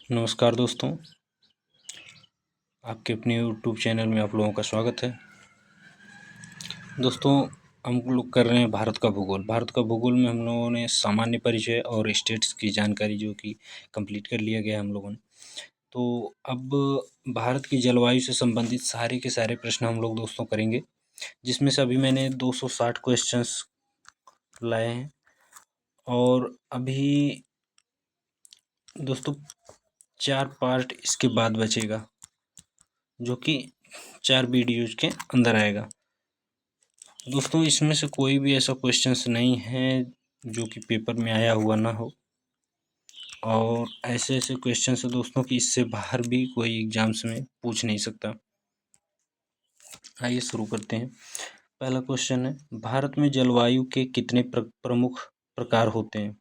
नमस्कार दोस्तों, आपके अपने यूट्यूब चैनल में आप लोगों का स्वागत है। दोस्तों, हम लोग कर रहे हैं भारत का भूगोल। भारत का भूगोल में हम लोगों ने सामान्य परिचय और स्टेट्स की जानकारी जो कि कंप्लीट कर लिया गया हम लोगों ने। तो अब भारत की जलवायु से संबंधित सारे के सारे प्रश्न हम लोग दोस्तों करेंगे, जिसमें से अभी मैंने 260 क्वेश्चंस लाए हैं और अभी दोस्तों 4 पार्ट इसके बाद बचेगा, जो कि 4 वीडियोज के अंदर आएगा। दोस्तों, इसमें से कोई भी ऐसा क्वेश्चंस नहीं है जो कि पेपर में आया हुआ ना हो, और ऐसे ऐसे क्वेश्चंस हैं दोस्तों कि इससे बाहर भी कोई एग्जाम्स में पूछ नहीं सकता। आइए शुरू करते हैं। पहला क्वेश्चन है, भारत में जलवायु के कितने प्रमुख प्रकार होते हैं?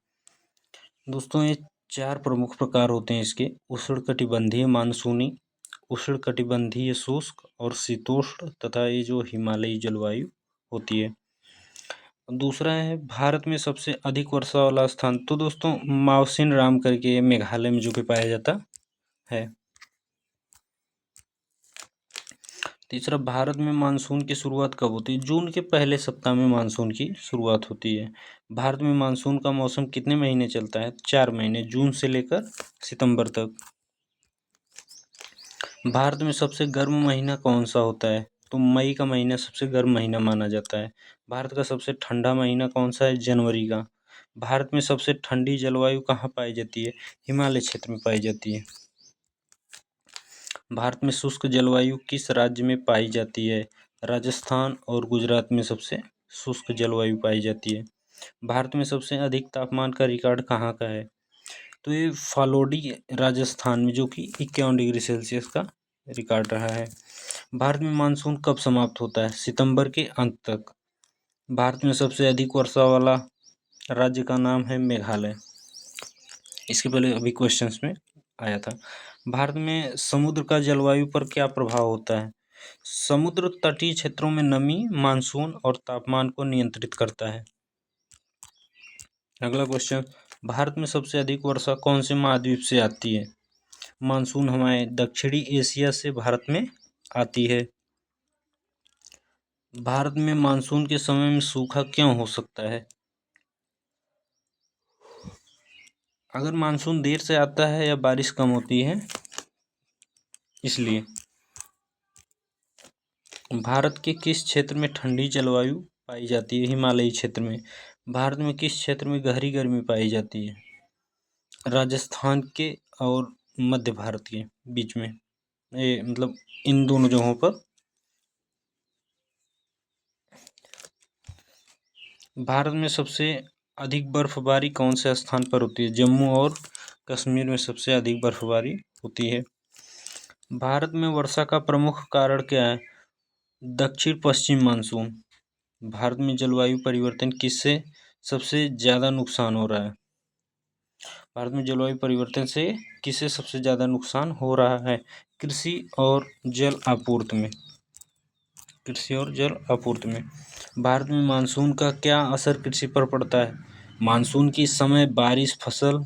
दोस्तों, ये 4 प्रमुख प्रकार होते हैं इसके: उष्णकटिबंधीय मानसूनी, उष्णकटिबंधीय शुष्क और शीतोष्ण, तथा ये जो हिमालयी जलवायु होती है। दूसरा है, भारत में सबसे अधिक वर्षा वाला स्थान। तो दोस्तों, मावसिन राम करके मेघालय में जो कि पाया जाता है। तीसरा, भारत में मानसून की शुरुआत कब होती है? जून के पहले सप्ताह में मानसून की शुरुआत होती है। भारत में मानसून का मौसम कितने महीने चलता है? 4 महीने, जून से लेकर सितंबर तक। भारत में सबसे गर्म महीना कौन सा होता है? तो मई का महीना सबसे गर्म महीना माना जाता है। भारत का सबसे ठंडा महीना कौन सा है? जनवरी का। भारत में सबसे ठंडी जलवायु कहाँ पाई जाती है? हिमालय क्षेत्र में पाई जाती है। भारत में शुष्क जलवायु किस राज्य में पाई जाती है? राजस्थान और गुजरात में सबसे शुष्क जलवायु पाई जाती है। भारत में सबसे अधिक तापमान का रिकॉर्ड कहाँ का है? तो ये फालोडी राजस्थान में, जो कि 51 डिग्री सेल्सियस का रिकॉर्ड रहा है। भारत में मानसून कब समाप्त होता है? सितंबर के अंत तक। भारत में सबसे अधिक वर्षा वाला राज्य का नाम है मेघालय। इसके पहले अभी क्वेश्चंस में आया था। भारत में समुद्र का जलवायु पर क्या प्रभाव होता है? समुद्र तटीय क्षेत्रों में नमी, मानसून और तापमान को नियंत्रित करता है। अगला क्वेश्चन, भारत में सबसे अधिक वर्षा कौन से महाद्वीप से आती है? मानसून हवाएं दक्षिणी एशिया से भारत में आती है। भारत में मानसून के समय में सूखा क्यों हो सकता है? अगर मानसून देर से आता है या बारिश कम होती है, इसलिए। भारत के किस क्षेत्र में ठंडी जलवायु पाई जाती है? हिमालयी क्षेत्र में। भारत में किस क्षेत्र में गहरी गर्मी पाई जाती है? राजस्थान के और मध्य भारत के बीच में, ये मतलब इन दोनों जगहों पर। भारत में सबसे अधिक बर्फबारी कौन से स्थान पर होती है? जम्मू और कश्मीर में सबसे अधिक बर्फबारी होती है। भारत में वर्षा का प्रमुख कारण क्या है? दक्षिण पश्चिम मानसून। भारत में जलवायु परिवर्तन किससे सबसे ज़्यादा नुकसान हो रहा है? भारत में जलवायु परिवर्तन से किससे सबसे ज़्यादा नुकसान हो रहा है? कृषि और जल आपूर्ति में। कृषि और जल आपूर्ति में। भारत में मानसून का क्या असर कृषि पर पड़ता है? मानसून की समय बारिश फसल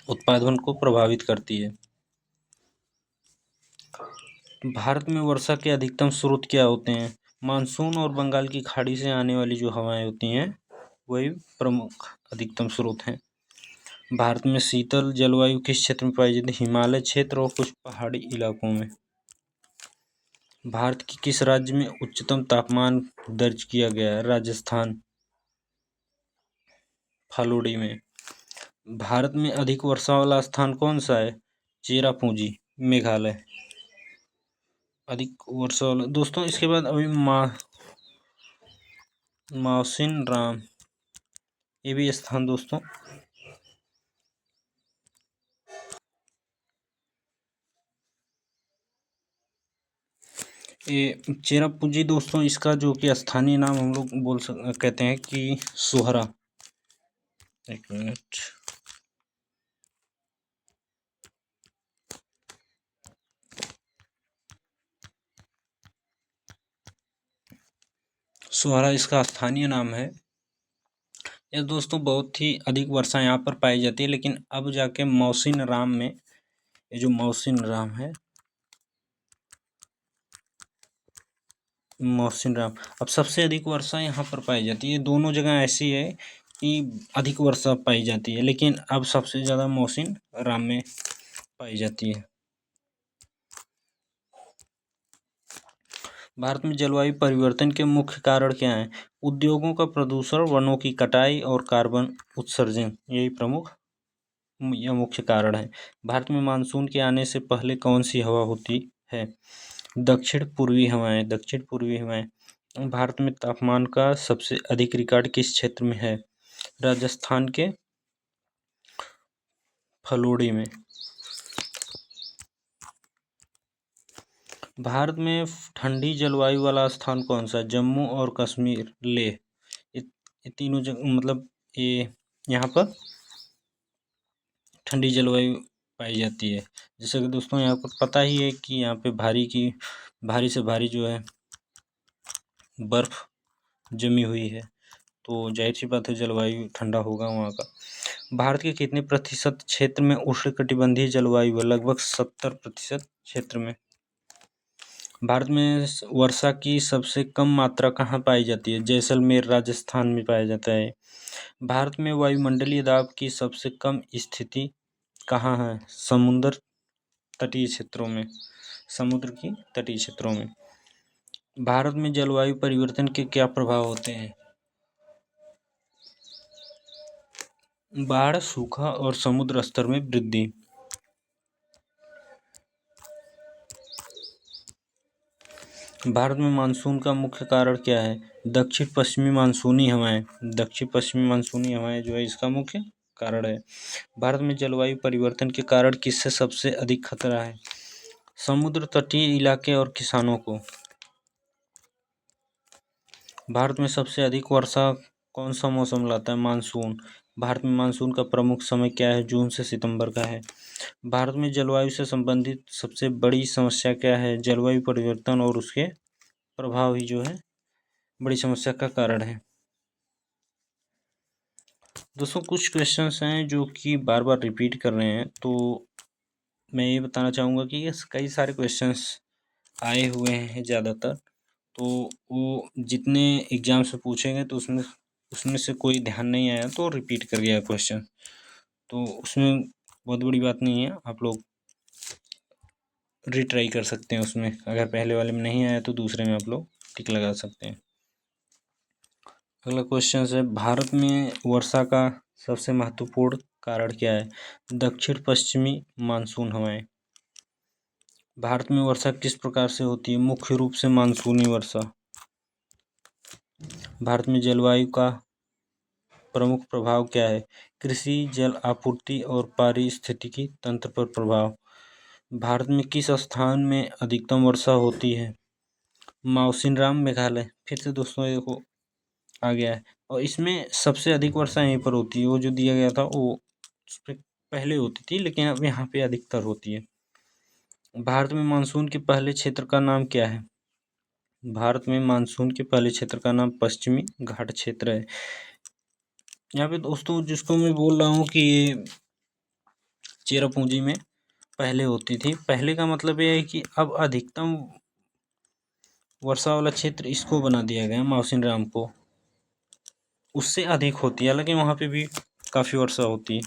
उत्पादन को प्रभावित करती है। भारत में वर्षा के अधिकतम स्रोत क्या होते हैं? मानसून और बंगाल की खाड़ी से आने वाली जो हवाएं होती हैं, वही प्रमुख अधिकतम स्रोत हैं। भारत में शीतल जलवायु किस क्षेत्र में पाई जाती है? हिमालय क्षेत्र और कुछ पहाड़ी इलाकों में। भारत के किस राज्य में उच्चतम तापमान दर्ज किया गया है? राजस्थान, फालोडी में। भारत में अधिक वर्षा वाला स्थान कौन सा है? चेरापूंजी, मेघालय। अधिक वर्षा वाला दोस्तों, इसके बाद अभी मावसिन राम, ये भी स्थान दोस्तों। ये चेरापूंजी दोस्तों, इसका जो कि स्थानीय नाम हम लोग कहते हैं कि सोहरा। एक मिनट। सोहरा इसका स्थानीय नाम है। ये दोस्तों बहुत ही अधिक वर्षा यहाँ पर पाई जाती है, लेकिन अब जाके मौसिन राम में ये जो मौसिनराम है, मौसिनराम, अब सबसे अधिक वर्षा यहाँ पर पाई जाती है। दोनों जगह ऐसी है कि अधिक वर्षा पाई जाती है, लेकिन अब सबसे ज़्यादा मौसिनराम में पाई जाती है। भारत में जलवायु परिवर्तन के मुख्य कारण क्या हैं? उद्योगों का प्रदूषण, वनों की कटाई और कार्बन उत्सर्जन, यही प्रमुख या मुख्य कारण है। भारत में मानसून के आने से पहले कौन सी हवा होती है? दक्षिण पूर्वी हवाएं। दक्षिण पूर्वी हवाएं। भारत में तापमान का सबसे अधिक रिकॉर्ड किस क्षेत्र में है? राजस्थान के फलोडी में। भारत में ठंडी जलवायु वाला स्थान कौन सा है? जम्मू और कश्मीर, लेह, ये तीनों जगह, मतलब ये यहाँ पर ठंडी जलवायु पाई जाती है। जैसे कि दोस्तों यहाँ पर पता ही है कि यहाँ पे भारी से भारी जो है बर्फ जमी हुई है, तो जाहिर सी बात है जलवायु ठंडा होगा वहाँ का। भारत के कितने प्रतिशत क्षेत्र में उष्णकटिबंधीय जलवायु है? लगभग 70% क्षेत्र में। भारत में वर्षा की सबसे कम मात्रा कहाँ पाई जाती है? जैसलमेर, राजस्थान में पाया जाता है। भारत में वायुमंडलीय दाब की सबसे कम स्थिति कहाँ है? समुद्र तटीय क्षेत्रों में। समुद्र की तटीय क्षेत्रों में। भारत में जलवायु परिवर्तन के क्या प्रभाव होते हैं? बाढ़, सूखा और समुद्र स्तर में वृद्धि। भारत में मानसून का मुख्य कारण क्या है? दक्षिण पश्चिमी मानसूनी हवाएं। दक्षिण पश्चिमी मानसूनी हवाएं जो है इसका मुख्य कारण है। भारत में जलवायु परिवर्तन के कारण किससे सबसे अधिक खतरा है? समुद्र तटीय इलाके और किसानों को। भारत में सबसे अधिक वर्षा कौन सा मौसम लाता है? मानसून। भारत में मानसून का प्रमुख समय क्या है? जून से सितंबर का है। भारत में जलवायु से संबंधित सबसे बड़ी समस्या क्या है? जलवायु परिवर्तन और उसके प्रभाव ही जो है बड़ी समस्या का कारण है। दोस्तों कुछ क्वेश्चंस हैं जो कि बार बार रिपीट कर रहे हैं, तो मैं ये बताना चाहूँगा कि ये कई सारे क्वेश्चंस आए हुए हैं ज़्यादातर, तो वो जितने एग्जाम से पूछेंगे तो उसमें उसमें से कोई ध्यान नहीं आया तो रिपीट कर गया क्वेश्चन, तो उसमें बहुत बड़ी बात नहीं है। आप लोग रीट्राई कर सकते हैं उसमें, अगर पहले वाले में नहीं आया तो दूसरे में आप लोग टिक लगा सकते हैं। अगला क्वेश्चन है, भारत में वर्षा का सबसे महत्वपूर्ण कारण क्या है? दक्षिण पश्चिमी मानसून हवाएं। भारत में वर्षा किस प्रकार से होती है? मुख्य रूप से मानसूनी वर्षा। भारत में जलवायु का प्रमुख प्रभाव क्या है? कृषि, जल आपूर्ति और पारिस्थितिकी तंत्र पर प्रभाव। भारत में किस स्थान में अधिकतम वर्षा होती है? मौसिनराम, मेघालय। फिर से दोस्तों ये देखो आ गया है, और इसमें सबसे अधिक वर्षा यहीं पर होती है। वो जो दिया गया था वो उस पे पहले होती थी, लेकिन अब यहाँ पे अधिकतर होती है। भारत में मानसून के पहले क्षेत्र का नाम क्या है? भारत में मानसून के पहले क्षेत्र का नाम पश्चिमी घाट क्षेत्र है। यहाँ पे दोस्तों जिसको मैं बोल रहा हूँ कि ये चेरापूंजी में पहले होती थी, पहले का मतलब ये है कि अब अधिकतम वर्षा वाला क्षेत्र इसको बना दिया गया मौसिनराम को, उससे अधिक होती है, हालांकि वहाँ पे भी काफ़ी वर्षा होती है।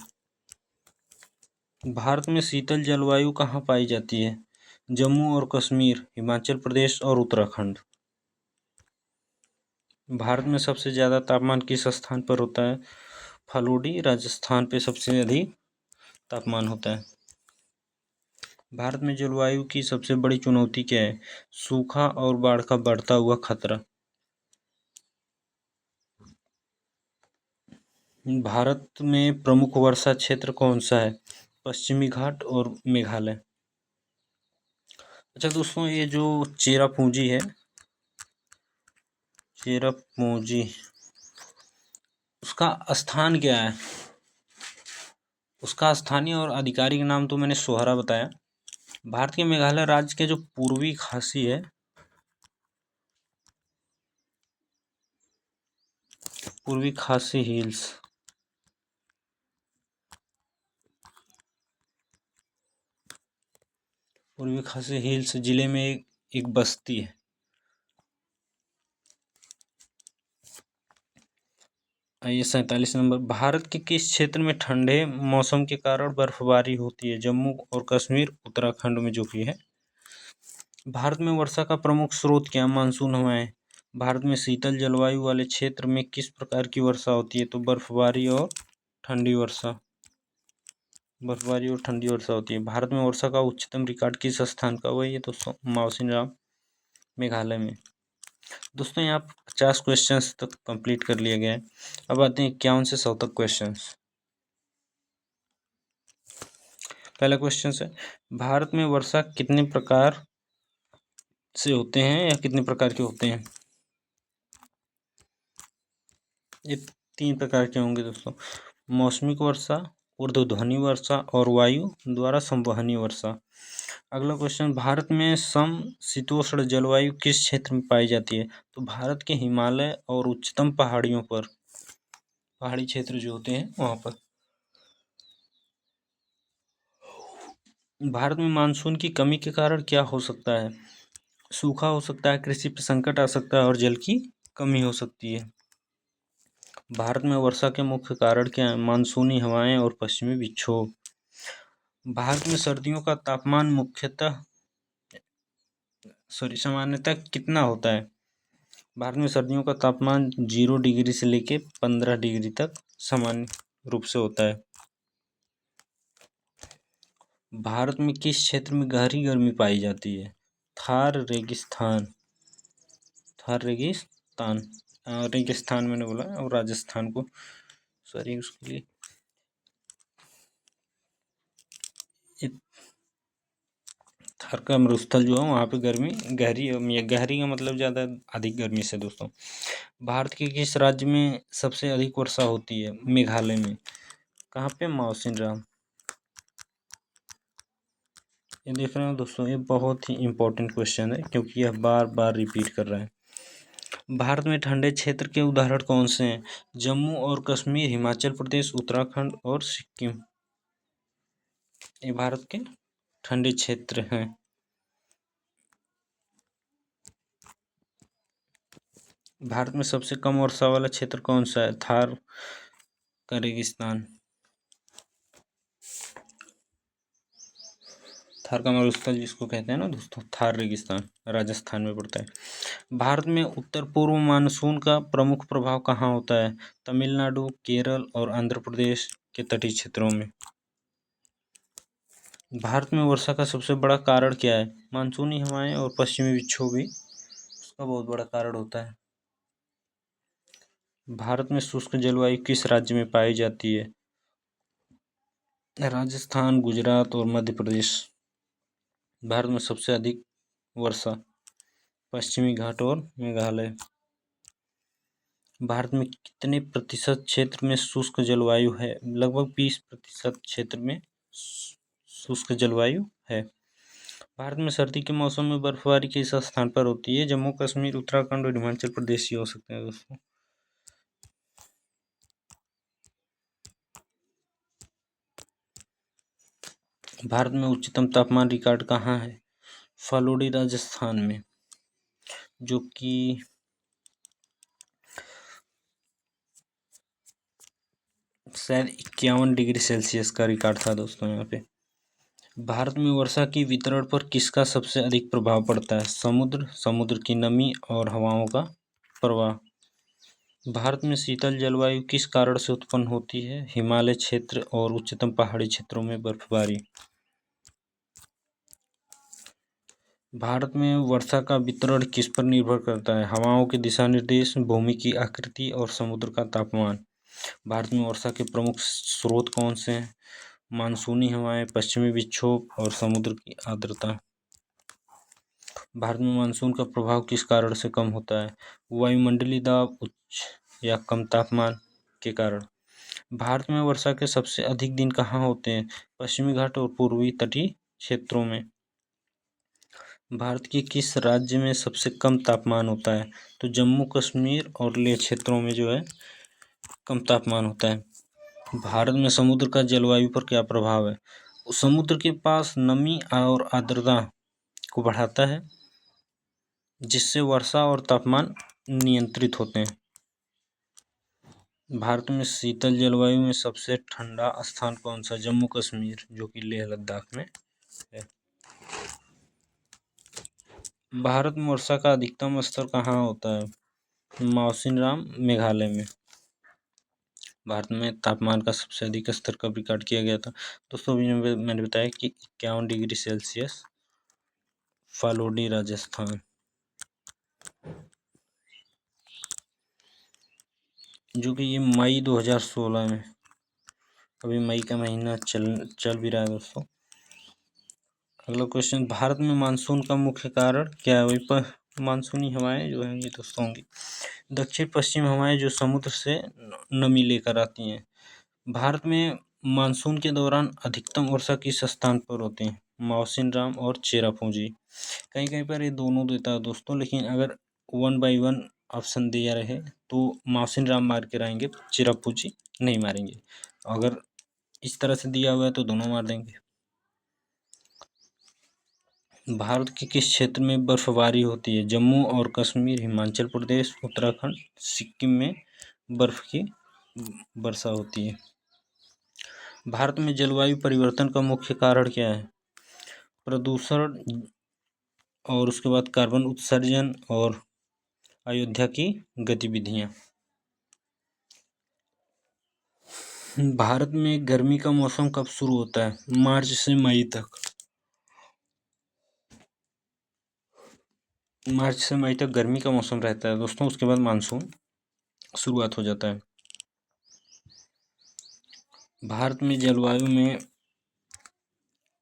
भारत में शीतल जलवायु कहाँ पाई जाती है? जम्मू और कश्मीर, हिमाचल प्रदेश और उत्तराखंड। भारत में सबसे ज़्यादा तापमान किस स्थान पर होता है? फलोडी, राजस्थान पे सबसे अधिक तापमान होता है। भारत में जलवायु की सबसे बड़ी चुनौती क्या है? सूखा और बाढ़ का बढ़ता हुआ खतरा। भारत में प्रमुख वर्षा क्षेत्र कौन सा है? पश्चिमी घाट और मेघालय। अच्छा दोस्तों, ये जो चेरापूंजी है, चेरापूंजी, उसका स्थान क्या है? उसका स्थानीय और आधिकारिक नाम तो मैंने सोहरा बताया। भारत के मेघालय राज्य के जो पूर्वी खासी है, पूर्वी खासी हिल्स, पूर्वी खासी हिल्स जिले में एक बस्ती है। आइए 47 नंबर, भारत के किस क्षेत्र में ठंडे मौसम के कारण बर्फबारी होती है? जम्मू और कश्मीर, उत्तराखंड में जो कि है। भारत में वर्षा का प्रमुख स्रोत क्या है? मानसून हवाएं। भारत में शीतल जलवायु वाले क्षेत्र में किस प्रकार की वर्षा होती है? तो बर्फबारी और ठंडी वर्षा। बर्फबारी और ठंडी वर्षा होती है। भारत में वर्षा का उच्चतम रिकॉर्ड किस स्थान का हुआ है? ये तो माउसिन राम, मेघालय में। दोस्तों यहाँ 50 क्वेश्चंस तक कंप्लीट कर लिया गया है। अब आते हैं 51 से 100 तक क्वेश्चंस। पहला क्वेश्चन है, भारत में वर्षा कितने प्रकार से होते हैं या कितने प्रकार के होते हैं? ये 3 प्रकार के होंगे दोस्तों, मौसमिक वर्षा, ऊर्ध्वधनी वर्षा और वायु द्वारा संवहनीय वर्षा। अगला क्वेश्चन, भारत में समशीतोष्ण जलवायु किस क्षेत्र में पाई जाती है? तो भारत के हिमालय और उच्चतम पहाड़ियों पर, पहाड़ी क्षेत्र जो होते हैं वहाँ पर। भारत में मानसून की कमी के कारण क्या हो सकता है? सूखा हो सकता है, कृषि पर संकट आ सकता है और जल की कमी हो सकती है। भारत में वर्षा के मुख्य कारण क्या है? मानसूनी हवाएं और पश्चिमी विक्षोभ। भारत में सर्दियों का तापमान सामान्यतः कितना होता है? भारत में सर्दियों का तापमान 0 डिग्री से लेकर 15 डिग्री तक सामान्य रूप से होता है। भारत में किस क्षेत्र में गहरी गर्मी पाई जाती है? थार रेगिस्तान, थार रेगिस्तान, रेगिस्तान मैंने बोला और राजस्थान को सॉरी उसके लिए। थार का मरुस्थल जो है वहाँ पे गर्मी गहरी, गहरी का मतलब ज़्यादा अधिक गर्मी से। दोस्तों भारत के किस राज्य में सबसे अधिक वर्षा होती है? मेघालय में। कहाँ पे? माउसिन राम। ये देख रहे हो दोस्तों, ये बहुत ही इम्पोर्टेंट क्वेश्चन है क्योंकि यह बार बार रिपीट कर रहा है। भारत में ठंडे क्षेत्र के उदाहरण कौन से हैं? जम्मू और कश्मीर, हिमाचल प्रदेश, उत्तराखंड और सिक्किम। ये भारत के ठंडे क्षेत्र हैं। भारत में सबसे कम वर्षा वाला क्षेत्र कौन सा है? थार का रेगिस्तान, थार का मरुस्थल जिसको कहते हैं ना दोस्तों, थार रेगिस्तान राजस्थान में पड़ता है। भारत में उत्तर पूर्व मानसून का प्रमुख प्रभाव कहाँ होता है? तमिलनाडु, केरल और आंध्र प्रदेश के तटीय क्षेत्रों में। भारत में वर्षा का सबसे बड़ा कारण क्या है? मानसूनी हवाएं और पश्चिमी विक्षोभ भी उसका बहुत बड़ा कारण होता है। भारत में शुष्क जलवायु किस राज्य में पाई जाती है? राजस्थान, गुजरात और मध्य प्रदेश। भारत में सबसे अधिक वर्षा पश्चिमी घाट और मेघालय। भारत में कितने प्रतिशत क्षेत्र में शुष्क जलवायु है? लगभग 20% क्षेत्र में शुष्क जलवायु है। भारत में सर्दी के मौसम में बर्फबारी किस स्थान पर होती है? जम्मू कश्मीर, उत्तराखंड और हिमाचल प्रदेश ही हो सकते हैं दोस्तों। भारत में उच्चतम तापमान रिकॉर्ड कहाँ है? फलोडी, राजस्थान में, जो कि शायद 51 डिग्री सेल्सियस का रिकॉर्ड था दोस्तों यहाँ पे। भारत में वर्षा की वितरण पर किसका सबसे अधिक प्रभाव पड़ता है? समुद्र, समुद्र की नमी और हवाओं का प्रवाह। भारत में शीतल जलवायु किस कारण से उत्पन्न होती है? हिमालय क्षेत्र और उच्चतम पहाड़ी क्षेत्रों में बर्फबारी। भारत में वर्षा का वितरण किस पर निर्भर करता है? हवाओं के दिशा निर्देश, भूमि की आकृति और समुद्र का तापमान। भारत में वर्षा के प्रमुख स्रोत कौन से हैं? मानसूनी हवाएं, पश्चिमी विक्षोभ और समुद्र की आर्द्रता। भारत में मानसून का प्रभाव किस कारण से कम होता है? वायुमंडलीय दाब, उच्च या कम तापमान के कारण। भारत में वर्षा के सबसे अधिक दिन कहाँ होते हैं? पश्चिमी घाट और पूर्वी तटीय क्षेत्रों में। भारत के किस राज्य में सबसे कम तापमान होता है? तो जम्मू कश्मीर और लेह क्षेत्रों में जो है कम तापमान होता है। भारत में समुद्र का जलवायु पर क्या प्रभाव है? समुद्र के पास नमी और आर्द्रता को बढ़ाता है, जिससे वर्षा और तापमान नियंत्रित होते हैं। भारत में शीतल जलवायु में सबसे ठंडा स्थान कौन सा? जम्मू कश्मीर, जो कि लेह लद्दाख में है। भारत में वर्षा का अधिकतम स्तर कहाँ होता है? मौसिनराम, मेघालय में। भारत में तापमान का सबसे अधिक स्तर कब रिकॉर्ड किया गया था? दोस्तों अभी मैंने बताया कि 51 डिग्री सेल्सियस, फालोडी, राजस्थान, जो कि ये मई 2016 में, अभी मई का महीना चल भी रहा है दोस्तों। अगला क्वेश्चन, भारत में मानसून का मुख्य कारण क्या है? वही पर मानसूनी हवाएं जो हैं ये दोस्तों होंगी दक्षिण पश्चिम हवाएं, जो समुद्र से नमी लेकर आती हैं। भारत में मानसून के दौरान अधिकतम वर्षा किस स्थान पर होती है? मौसिनराम और चेरापूंजी। कहीं कहीं पर ये दोनों देता है दोस्तों, लेकिन अगर 1 बाई 1 ऑप्शन दिया रहे तो मौसिनराम मार के रहेंगे, चेरापूंजी नहीं मारेंगे। अगर इस तरह से दिया हुआ है तो दोनों मार देंगे। भारत के किस क्षेत्र में बर्फबारी होती है? जम्मू और कश्मीर, हिमाचल प्रदेश, उत्तराखंड, सिक्किम में बर्फ की वर्षा होती है। भारत में जलवायु परिवर्तन का मुख्य कारण क्या है? प्रदूषण और उसके बाद कार्बन उत्सर्जन और अयोध्या की गतिविधियां। भारत में गर्मी का मौसम कब शुरू होता है? मार्च से मई तक। मार्च से मई तक गर्मी का मौसम रहता है दोस्तों, उसके बाद मानसून शुरुआत हो जाता है। भारत में जलवायु में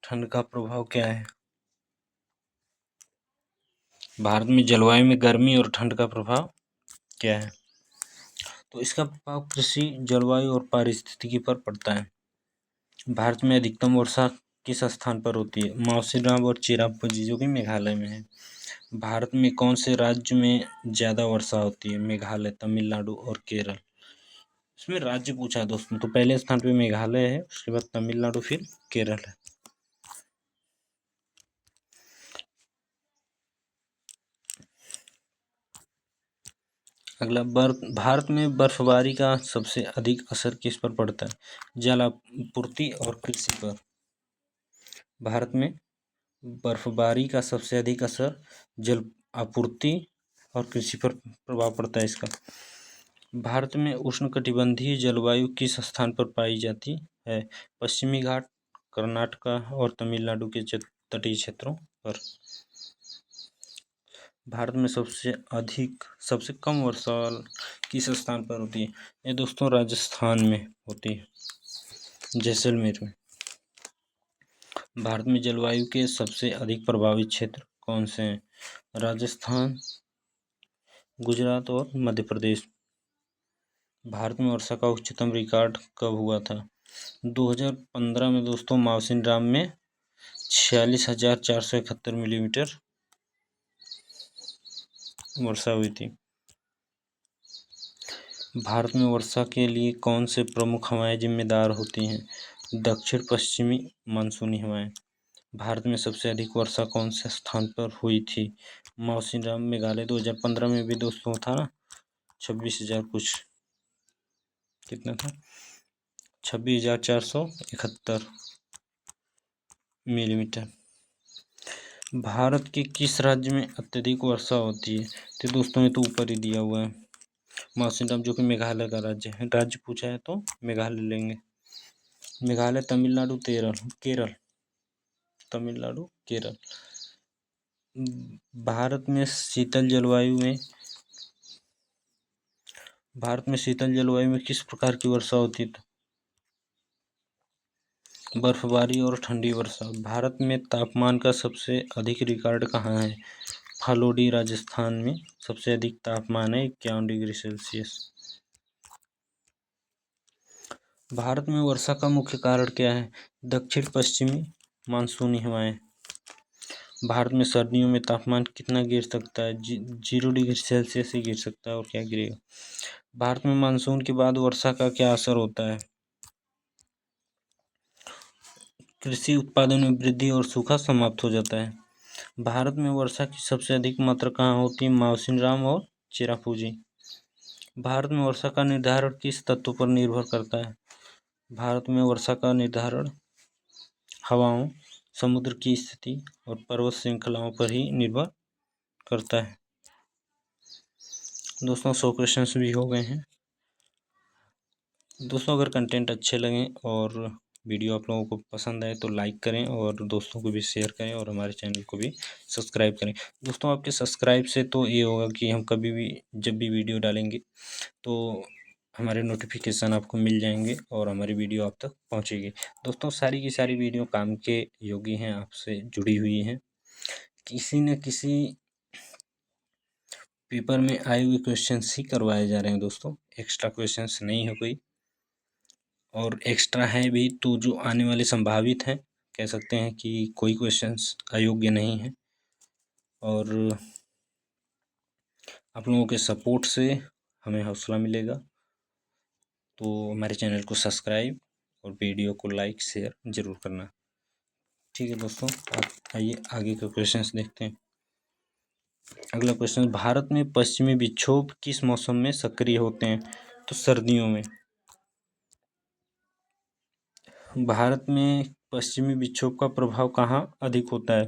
ठंड का प्रभाव क्या है? भारत में जलवायु में गर्मी और ठंड का प्रभाव क्या है? तो इसका प्रभाव कृषि, जलवायु और पारिस्थितिकी पर पड़ता है। भारत में अधिकतम वर्षा किस स्थान पर होती है? मौसिनराम और चेरापूंजी, जो कि मेघालय में है। भारत में कौन से राज्य में ज़्यादा वर्षा होती है? मेघालय, तमिलनाडु और केरल। इसमें राज्य पूछा है दोस्तों, तो पहले स्थान पे मेघालय है, उसके बाद तमिलनाडु, फिर केरल है। अगला, भारत में बर्फबारी का सबसे अधिक असर किस पर पड़ता है? जल आपूर्ति और कृषि पर। भारत में बर्फबारी का सबसे अधिक असर जल आपूर्ति और कृषि पर प्रभाव पड़ता है इसका। भारत में उष्णकटिबंधीय जलवायु किस स्थान पर पाई जाती है? पश्चिमी घाट, कर्नाटक और तमिलनाडु के तटीय क्षेत्रों पर। भारत में सबसे कम वर्षा किस स्थान पर होती है? ये दोस्तों राजस्थान में होती है, जैसलमेर में। भारत में जलवायु के सबसे अधिक प्रभावित क्षेत्र कौन से हैं? राजस्थान, गुजरात और मध्य प्रदेश। भारत में वर्षा का उच्चतम रिकॉर्ड कब हुआ था? 2015 में दोस्तों, मौसिनराम में 46,471 मिलीमीटर वर्षा हुई थी। भारत में वर्षा के लिए कौन से प्रमुख हवाएं जिम्मेदार होती हैं? दक्षिण पश्चिमी मानसूनी हवाएं। भारत में सबसे अधिक वर्षा कौन से स्थान पर हुई थी? मौसिनराम, मेघालय। 2015 में भी दोस्तों था ना, 26,000 कुछ, कितना था, 26,471 मिलीमीटर। भारत के किस राज्य में अत्यधिक वर्षा होती है? तो दोस्तों ये तो ऊपर ही दिया हुआ है, मौसिनराम, जो कि मेघालय का राज्य है। राज्य पूछा है तो मेघालय लेंगे। मेघालय, तमिलनाडु, केरल, तमिलनाडु, केरल। भारत में शीतल जलवायु में किस प्रकार की वर्षा होती है? बर्फबारी और ठंडी वर्षा। भारत में तापमान का सबसे अधिक रिकॉर्ड कहाँ है? फालोडी, राजस्थान में सबसे अधिक तापमान है 51 डिग्री सेल्सियस। भारत में वर्षा का मुख्य कारण क्या है? दक्षिण पश्चिमी मानसूनी हवाएं। भारत में सर्दियों में तापमान कितना गिर सकता है? 0 डिग्री सेल्सियस ही गिर सकता है, और क्या गिरेगा। भारत में मानसून के बाद वर्षा का क्या असर होता है? कृषि उत्पादन में वृद्धि और सूखा समाप्त हो जाता है। भारत में वर्षा की सबसे अधिक मात्रा कहाँ होती है? मावसिनराम और चेरापूंजी। भारत में वर्षा का निर्धारण किस तत्व पर निर्भर करता है? भारत में वर्षा का निर्धारण हवाओं, समुद्र की स्थिति और पर्वत श्रृंखलाओं पर ही निर्भर करता है। दोस्तों 100 क्वेश्चंस भी हो गए हैं। दोस्तों अगर कंटेंट अच्छे लगें और वीडियो आप लोगों को पसंद आए तो लाइक करें और दोस्तों को भी शेयर करें और हमारे चैनल को भी सब्सक्राइब करें। दोस्तों आपके सब्सक्राइब से तो ये होगा कि हम कभी भी जब भी वीडियो डालेंगे तो हमारे नोटिफिकेशन आपको मिल जाएंगे और हमारी वीडियो आप तक पहुंचेगी। दोस्तों सारी की सारी वीडियो काम के योगी हैं, आपसे जुड़ी हुई हैं। किसी न किसी पेपर में आए हुए क्वेश्चंस ही करवाए जा रहे हैं दोस्तों, एक्स्ट्रा क्वेश्चंस नहीं है कोई, और एक्स्ट्रा है भी तो जो आने वाले संभावित हैं, कह सकते हैं कि कोई क्वेश्चंस अयोग्य नहीं है। और आप लोगों के सपोर्ट से हमें हौसला मिलेगा, तो हमारे चैनल को सब्सक्राइब और वीडियो को लाइक शेयर ज़रूर करना। ठीक है दोस्तों, आप आइए आगे का क्वेश्चंस देखते हैं। अगला क्वेश्चन, भारत में पश्चिमी विक्षोभ किस मौसम में सक्रिय होते हैं? तो सर्दियों में। भारत में पश्चिमी विक्षोभ का प्रभाव कहाँ अधिक होता है?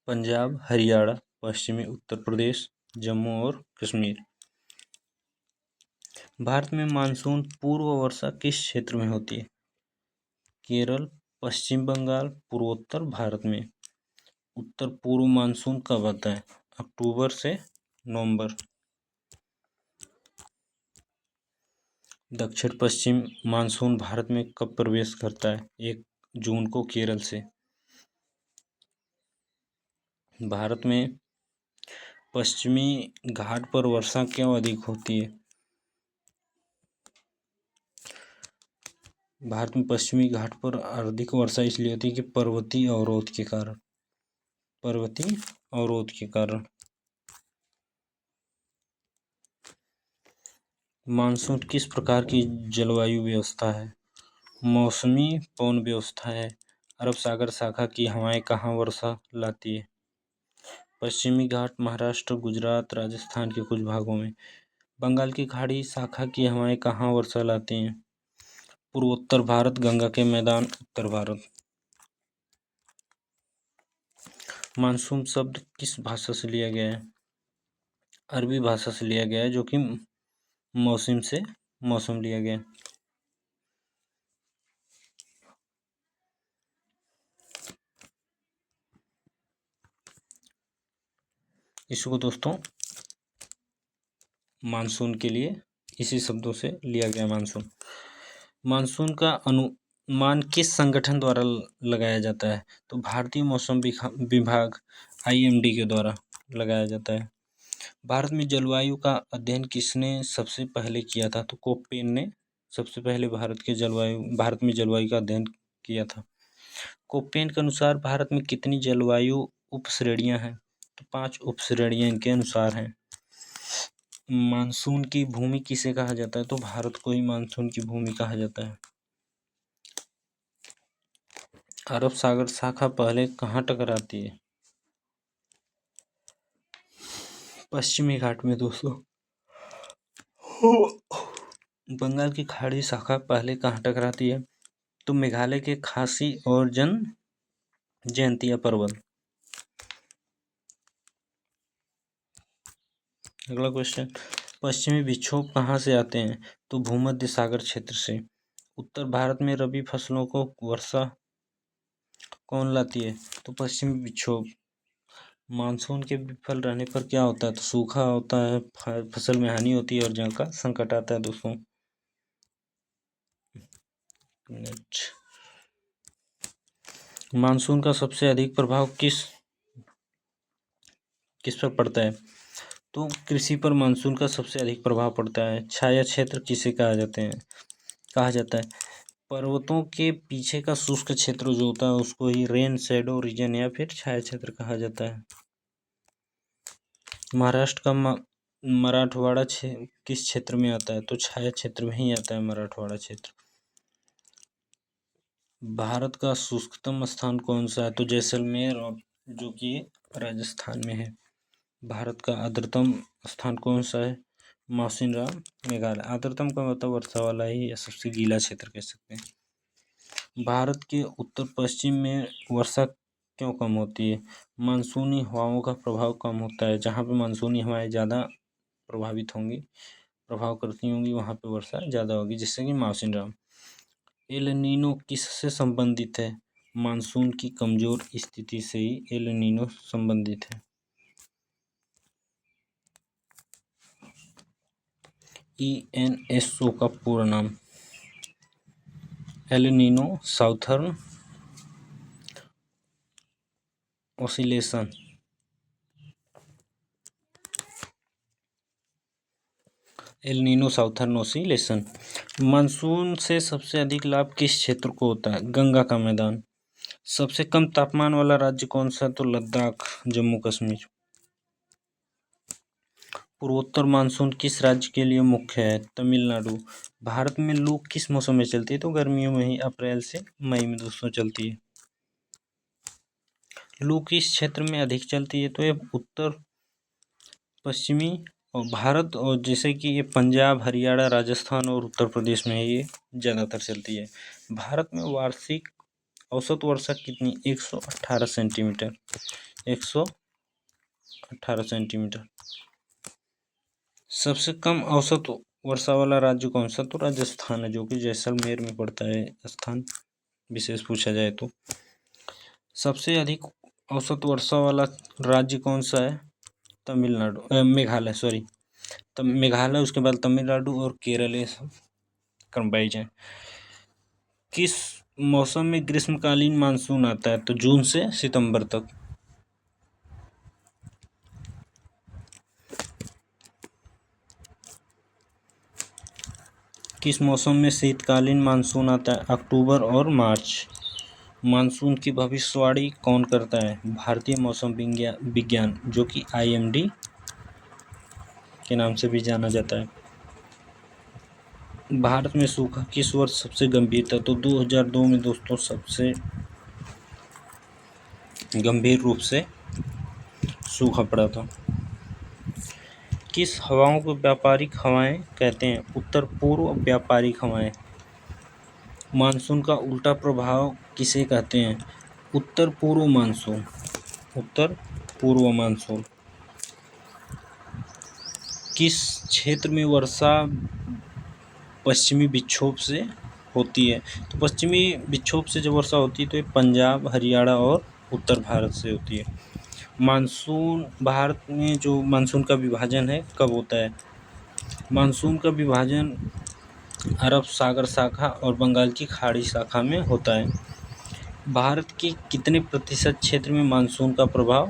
पंजाब, हरियाणा, पश्चिमी उत्तर प्रदेश, जम्मू और कश्मीर। भारत में मानसून पूर्व वर्षा किस क्षेत्र में होती है? केरल, पश्चिम बंगाल, पूर्वोत्तर भारत में। उत्तर पूर्व मानसून कब आता है? अक्टूबर से नवंबर। दक्षिण पश्चिम मानसून भारत में कब प्रवेश करता है? 1 जून को केरल से। भारत में पश्चिमी घाट पर वर्षा क्यों अधिक होती है? भारत में पश्चिमी घाट पर अधिक वर्षा इसलिए होती है कि पर्वतीय अवरोध के कारण। मानसून किस प्रकार की जलवायु व्यवस्था है? मौसमी पवन व्यवस्था है। अरब सागर शाखा की हवाएं कहाँ वर्षा लाती है? पश्चिमी घाट, महाराष्ट्र, गुजरात, राजस्थान के कुछ भागों में। बंगाल की खाड़ी शाखा की हवाएं कहाँ वर्षा लाती हैं? पूर्वोत्तर भारत, गंगा के मैदान, उत्तर भारत। मानसून शब्द किस भाषा से लिया गया है? अरबी भाषा से लिया गया है, जो कि मौसम से मौसम लिया गया है। इसको दोस्तों मानसून के लिए इसी शब्दों से लिया गया मानसून। मानसून का अनुमान किस संगठन द्वारा लगाया जाता है? तो भारतीय मौसम विभाग IMD के द्वारा लगाया जाता है। भारत में जलवायु का अध्ययन किसने सबसे पहले किया था? तो कोपेन ने सबसे पहले भारत में जलवायु का अध्ययन किया था। कोपेन के अनुसार भारत में कितनी जलवायु उपश्रेणियां हैं? तो 5 उपश्रेणियां इनके अनुसार हैं। मानसून की भूमि किसे कहा जाता है? तो भारत को ही मानसून की भूमि कहा जाता है। अरब सागर शाखा पहले कहाँ टकराती है? पश्चिमी घाट में दोस्तों। बंगाल की खाड़ी शाखा पहले कहाँ टकराती है? तो मेघालय के खासी और जयंतिया पर्वत। अगला क्वेश्चन, पश्चिमी विक्षोभ कहाँ से आते हैं? तो भूमध्य सागर क्षेत्र से। उत्तर भारत में रबी फसलों को वर्षा कौन लाती है? तो पश्चिमी विक्षोभ। मानसून के विफल रहने पर क्या होता है? तो सूखा होता है, फसल में हानि होती है और जल का संकट आता है दोस्तों। मानसून का सबसे अधिक प्रभाव किस पर पड़ता है? तो कृषि पर मानसून का सबसे अधिक प्रभाव पड़ता है। छाया क्षेत्र किसे कहा जाता है? पर्वतों के पीछे का शुष्क क्षेत्र जो होता है उसको ही रेन शैडो रीजन या फिर छाया क्षेत्र कहा जाता है। महाराष्ट्र का मराठवाड़ा किस क्षेत्र में आता है? तो छाया क्षेत्र में ही आता है मराठवाड़ा क्षेत्र। भारत का शुष्कतम स्थान कौन सा है? तो जैसलमेर, और जो कि राजस्थान में है। भारत का आर्द्रतम स्थान कौन सा है? मौसिनराम, मेघालय। आर्द्रतम का मतलब वर्षा वाला ही या सबसे गीला क्षेत्र कह सकते हैं। भारत के उत्तर पश्चिम में वर्षा क्यों कम होती है? मानसूनी हवाओं का प्रभाव कम होता है। जहाँ पे मानसूनी हवाएं ज़्यादा प्रभाव करती होंगी, वहाँ पे वर्षा ज़्यादा होगी, जिससे कि मौसिनराम। एल नीनो किससे संबंधित है? मानसून की कमजोर स्थिति से ही एल नीनो संबंधित है। ENSO का पूरा नाम? El Nino southern oscillation. El Nino southern oscillation. Monsoon से सबसे अधिक लाभ किस क्षेत्र को होता है? गंगा का मैदान। सबसे कम तापमान वाला राज्य कौन सा है? तो लद्दाख, जम्मू कश्मीर। पूर्वोत्तर मानसून किस राज्य के लिए मुख्य है? तमिलनाडु। भारत में लू किस मौसम में चलती है? तो गर्मियों में ही, अप्रैल से मई में दोस्तों चलती है। लू किस क्षेत्र में अधिक चलती है? तो ये उत्तर पश्चिमी और भारत, और जैसे कि ये पंजाब, हरियाणा, राजस्थान और उत्तर प्रदेश में ये ज़्यादातर चलती है। भारत में वार्षिक औसत वर्षा कितनी? 118 सेंटीमीटर। 118 सेंटीमीटर। सबसे कम औसत वर्षा वाला राज्य कौन सा? तो राजस्थान है, जो कि जैसलमेर में पड़ता है स्थान, विशेष पूछा जाए तो। सबसे अधिक औसत वर्षा वाला राज्य कौन सा है? तमिलनाडु, मेघालय, सॉरी। तब मेघालय, उसके बाद तमिलनाडु और केरल, ये सब कंबाइज हैं। किस मौसम में ग्रीष्मकालीन मानसून आता है? तो जून से सितंबर तक। किस मौसम में शीतकालीन मानसून आता है? अक्टूबर और मार्च। मानसून की भविष्यवाणी कौन करता है? भारतीय मौसम विज्ञान, जो कि IMD के नाम से भी जाना जाता है। भारत में सूखा किस वर्ष सबसे गंभीर था? तो 2002 में दोस्तों सबसे गंभीर रूप से सूखा पड़ा था। किस हवाओं को व्यापारिक हवाएं कहते हैं? उत्तर पूर्व व्यापारिक हवाएं। मानसून का उल्टा प्रभाव किसे कहते हैं? उत्तर पूर्व मानसून। उत्तर पूर्व मानसून। किस क्षेत्र में वर्षा पश्चिमी विक्षोभ से होती है? तो पश्चिमी विक्षोभ से जब वर्षा होती है तो ये पंजाब, हरियाणा और उत्तर भारत से होती है। मानसून, भारत में जो मानसून का विभाजन है कब होता है? मानसून का विभाजन अरब सागर शाखा और बंगाल की खाड़ी शाखा में होता है। भारत के कितने प्रतिशत क्षेत्र में मानसून का प्रभाव?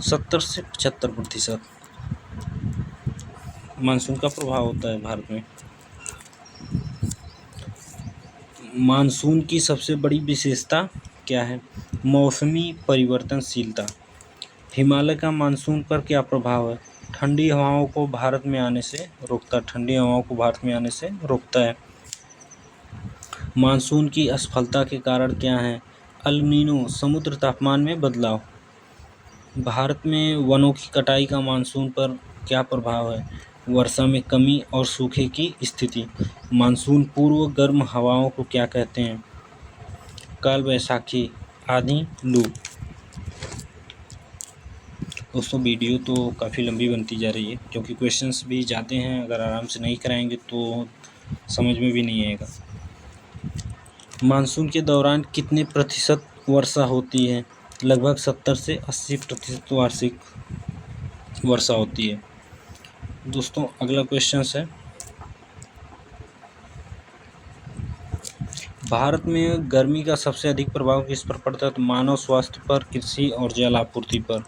70 से 75% मानसून का प्रभाव होता है भारत में। मानसून की सबसे बड़ी विशेषता क्या है? मौसमी परिवर्तनशीलता। हिमालय का मानसून पर क्या प्रभाव है? ठंडी हवाओं को भारत में आने से रोकता है। मानसून की असफलता के कारण क्या हैं? अल नीनो, समुद्र तापमान में बदलाव। भारत में वनों की कटाई का मानसून पर क्या प्रभाव है? वर्षा में कमी और सूखे की स्थिति। मानसून पूर्व गर्म हवाओं को क्या कहते हैं? काल वैशाखी, आंधी, लू। दोस्तों वीडियो तो काफ़ी लंबी बनती जा रही है, क्योंकि क्वेश्चंस भी जाते हैं, अगर आराम से नहीं कराएंगे तो समझ में भी नहीं आएगा। मानसून के दौरान कितने प्रतिशत वर्षा होती है? लगभग 70 से 80% वार्षिक वर्षा होती है। दोस्तों अगला क्वेश्चन है, भारत में गर्मी का सबसे अधिक प्रभाव किस पर पड़ता है? तो मानव स्वास्थ्य पर, कृषि और जल आपूर्ति पर।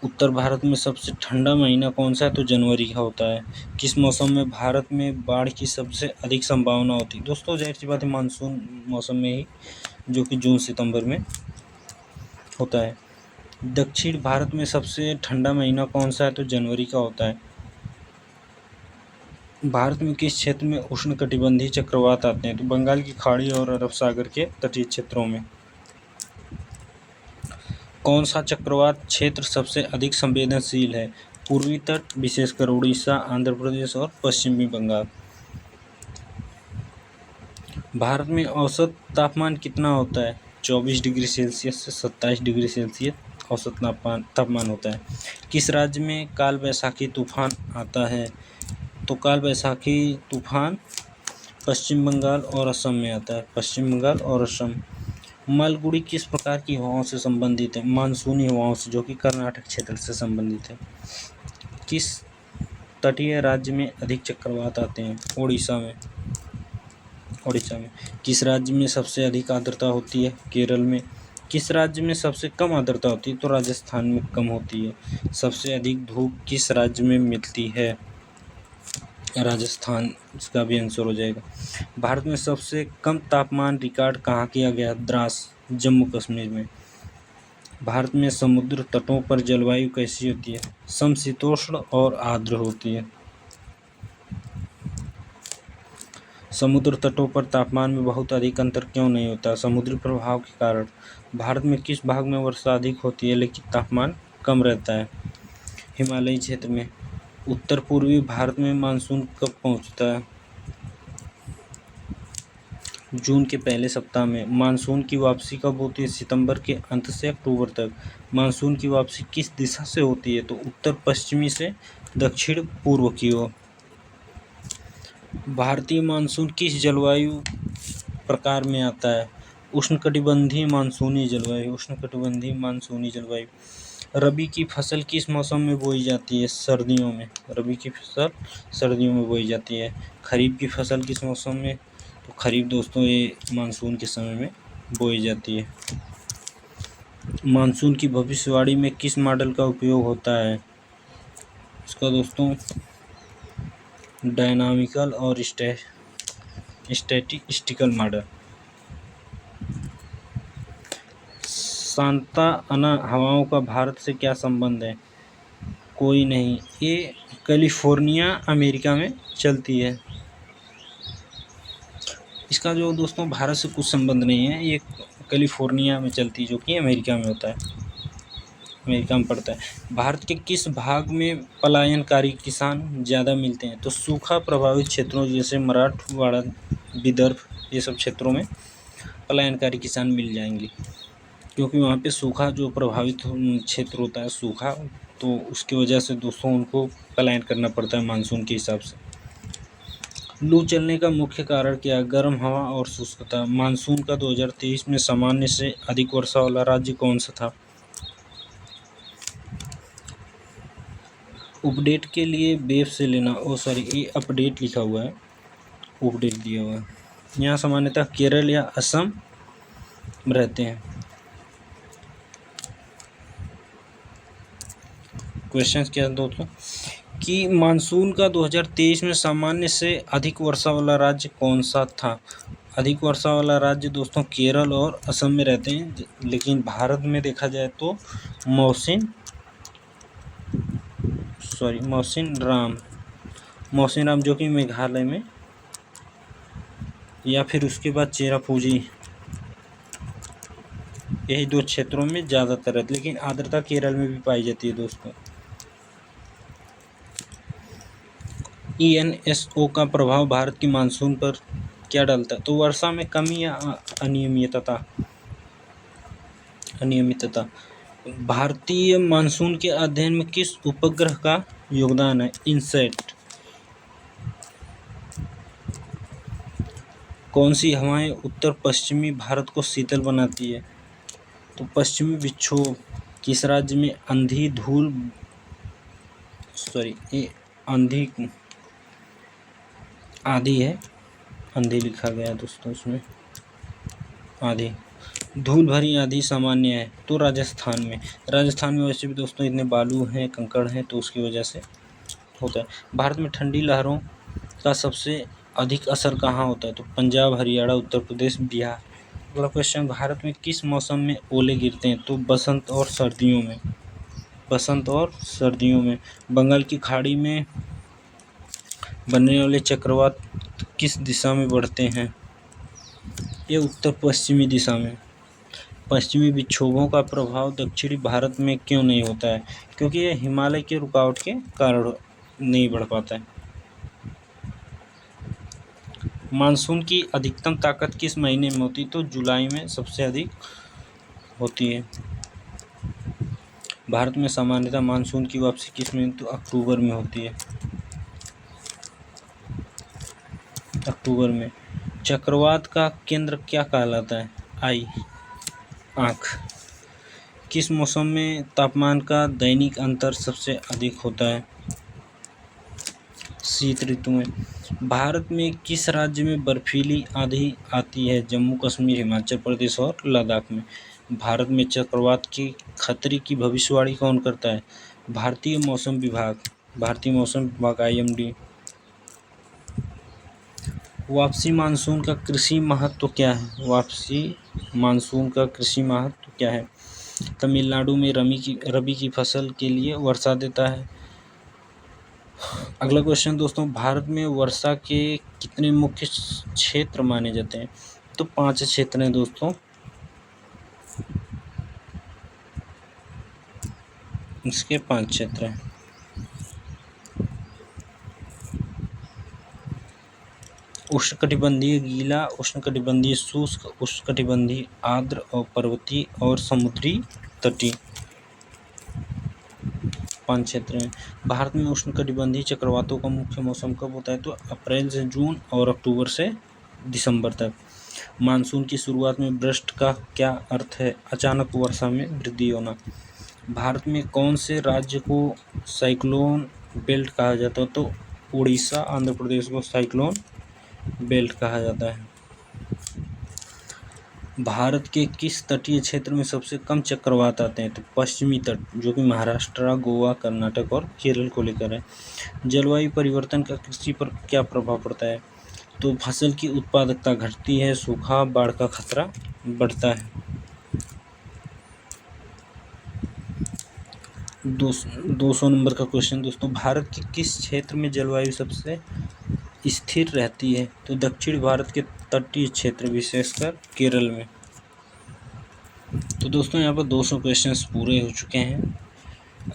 उत्तर भारत में सबसे ठंडा महीना कौन सा है? तो जनवरी का होता है। किस मौसम में भारत में बाढ़ की सबसे अधिक संभावना होती है? दोस्तों जाहिर सी बात है, मानसून मौसम में ही, जो कि जून सितंबर में होता है। दक्षिण भारत में सबसे ठंडा महीना कौन सा है? तो जनवरी का होता है। भारत में किस क्षेत्र में उष्णकटिबंधीय चक्रवात आते हैं? तो बंगाल की खाड़ी और अरब सागर के तटीय क्षेत्रों में। कौन सा चक्रवात क्षेत्र सबसे अधिक संवेदनशील है? पूर्वी तट, विशेषकर उड़ीसा, आंध्र प्रदेश और पश्चिमी बंगाल। भारत में औसत तापमान कितना होता है? 24 डिग्री सेल्सियस से 27 डिग्री सेल्सियस औसत तापमान होता है। किस राज्य में काल वैसाखी तूफान आता है? तो काल वैसाखी तूफान पश्चिम बंगाल और असम में आता है। पश्चिम बंगाल और असम। मालगुडी किस प्रकार की हवाओं से संबंधित है? मानसूनी हवाओं से, जो कि कर्नाटक क्षेत्र से संबंधित है। किस तटीय राज्य में अधिक चक्रवात आते हैं? उड़ीसा में। किस राज्य में सबसे अधिक आर्द्रता होती है? केरल में। किस राज्य में सबसे कम आर्द्रता होती है? तो राजस्थान में कम होती है। सबसे अधिक धूप किस राज्य में मिलती है? राजस्थान, इसका भी आंसर हो जाएगा। भारत में सबसे कम तापमान रिकॉर्ड कहाँ किया गया? द्रास, जम्मू कश्मीर में। भारत में समुद्र तटों पर जलवायु कैसी होती है? समशीतोष्ण और आर्द्र होती है। समुद्र तटों पर तापमान में बहुत अधिक अंतर क्यों नहीं होता? समुद्री प्रभाव के कारण। भारत में किस भाग में वर्षा अधिक होती है लेकिन तापमान कम रहता है? हिमालयी क्षेत्र में। उत्तर पूर्वी भारत में मानसून कब पहुंचता है? जून के पहले सप्ताह में। मानसून की वापसी कब होती है? सितंबर के अंत से अक्टूबर तक। मानसून की वापसी किस दिशा से होती है? तो उत्तर पश्चिमी से दक्षिण पूर्व की ओर। भारतीय मानसून किस जलवायु प्रकार में आता है? उष्णकटिबंधीय मानसूनी जलवायु। रबी की फसल किस मौसम में बोई जाती है? सर्दियों में। रबी की फसल सर्दियों में बोई जाती है। खरीफ की फसल किस मौसम में? तो खरीफ दोस्तों ये मानसून के समय में बोई जाती है। मानसून की भविष्यवाणी में किस मॉडल का उपयोग होता है? इसका दोस्तों डायनामिकल और स्टैटिस्टिकल मॉडल। सांता आना हवाओं का भारत से क्या संबंध है? कोई नहीं, ये कैलिफोर्निया अमेरिका में चलती है। इसका जो दोस्तों भारत से कुछ संबंध नहीं है, ये कैलिफोर्निया में चलती है, जो कि अमेरिका में होता है, अमेरिका में पड़ता है। भारत के किस भाग में पलायनकारी किसान ज़्यादा मिलते हैं? तो सूखा प्रभावित क्षेत्रों जैसे मराठवाड़ा, विदर्भ, ये सब क्षेत्रों में पलायनकारी किसान मिल जाएंगे, क्योंकि वहाँ पे सूखा जो प्रभावित क्षेत्र होता है, सूखा, तो उसकी वजह से दोस्तों उनको पलायन करना पड़ता है मानसून के हिसाब से। लू चलने का मुख्य कारण क्या है? गर्म हवा और शुष्कता। मानसून का 2023 में सामान्य से अधिक वर्षा वाला राज्य कौन सा था? अपडेट के लिए वेब से लेना, ये अपडेट लिखा हुआ है, अपडेट दिया हुआ है। यहाँ सामान्यतः केरल या असम रहते हैं। क्वेश्चन क्या है दोस्तों कि मानसून का 2023 में सामान्य से अधिक वर्षा वाला राज्य कौन सा था? अधिक वर्षा वाला राज्य दोस्तों केरल और असम में रहते हैं, लेकिन भारत में देखा जाए तो मौसिन राम जो कि मेघालय में, या फिर उसके बाद चेरापूंजी, यही दो क्षेत्रों में ज़्यादातर है, लेकिन आर्द्रता केरल में भी पाई जाती है दोस्तों। ENSO का प्रभाव भारत की मानसून पर क्या डालता है? तो वर्षा में कमी या अनियमितता। भारतीय मानसून के अध्ययन में किस उपग्रह का योगदान है? इनसैट। कौन सी हवाएं उत्तर पश्चिमी भारत को शीतल बनाती है? तो पश्चिमी विक्षोभ। किस राज्य में आंधी लिखा गया दोस्तों, इसमें आंधी, धूल भरी आंधी सामान्य है? तो राजस्थान में वैसे भी दोस्तों इतने बालू हैं, कंकड़ हैं, तो उसकी वजह से होता है। भारत में ठंडी लहरों का सबसे अधिक असर कहाँ होता है? तो पंजाब, हरियाणा, उत्तर प्रदेश, बिहार। अगला क्वेश्चन, भारत में किस मौसम में ओले गिरते हैं? तो बसंत और सर्दियों में। बंगाल की खाड़ी में बनने वाले चक्रवात किस दिशा में बढ़ते हैं? ये उत्तर पश्चिमी दिशा में। पश्चिमी विक्षोभों का प्रभाव दक्षिणी भारत में क्यों नहीं होता है? क्योंकि ये हिमालय के रुकावट के कारण नहीं बढ़ पाता है। मानसून की अधिकतम ताकत किस महीने में होती है? तो जुलाई में सबसे अधिक होती है। भारत में सामान्यतः मानसून की वापसी किस महीने? तो अक्टूबर में होती है। अक्टूबर में। चक्रवात का केंद्र क्या कहलाता है? आई, आँख। किस मौसम में तापमान का दैनिक अंतर सबसे अधिक होता है? शीत ऋतु में। भारत में किस राज्य में बर्फीली आंधी आती है? जम्मू कश्मीर, हिमाचल प्रदेश और लद्दाख में। भारत में चक्रवात की खतरे की भविष्यवाणी कौन करता है? भारतीय मौसम विभाग। भारतीय मौसम विभाग IMD। वापसी मानसून का कृषि महत्व क्या है? वापसी मानसून का कृषि महत्व क्या है? तमिलनाडु में रबी की फसल के लिए वर्षा देता है। अगला क्वेश्चन दोस्तों, भारत में वर्षा के कितने मुख्य क्षेत्र माने जाते हैं? तो 5 क्षेत्र हैं दोस्तों। इसके 5 क्षेत्र हैं। उष्णकटिबंधीय गीला, उष्णकटिबंधीय शुष्क, उष्णकटिबंधीय आर्द्र और पर्वतीय और समुद्री तटीय। 5 क्षेत्र हैं। भारत में उष्णकटिबंधीय चक्रवातों का मुख्य मौसम कब होता है? तो अप्रैल से जून और अक्टूबर से दिसंबर तक। मानसून की शुरुआत में बर्स्ट का क्या अर्थ है? अचानक वर्षा में वृद्धि होना। भारत में कौन से राज्य को साइक्लोन बेल्ट कहा जाता है? तो उड़ीसा, आंध्र प्रदेश को साइक्लोन बेल्ट कहा जाता है। भारत के किस तटीय क्षेत्र में सबसे कम चक्रवात आते हैं? तो पश्चिमी तट, जो कि महाराष्ट्र, गोवा, कर्नाटक और केरल को लेकर है। जलवायु परिवर्तन का कृषि पर क्या प्रभाव पड़ता है? तो फसल की उत्पादकता घटती है, सूखा, बाढ़ का खतरा बढ़ता है। 200 नंबर का क्वेश्चन दोस्तों, भारत के किस क्षेत्र में जलवायु सबसे स्थिर रहती है? तो दक्षिण भारत के तटीय क्षेत्र, विशेषकर केरल में। तो दोस्तों यहाँ पर 200 क्वेश्चंस पूरे हो चुके हैं।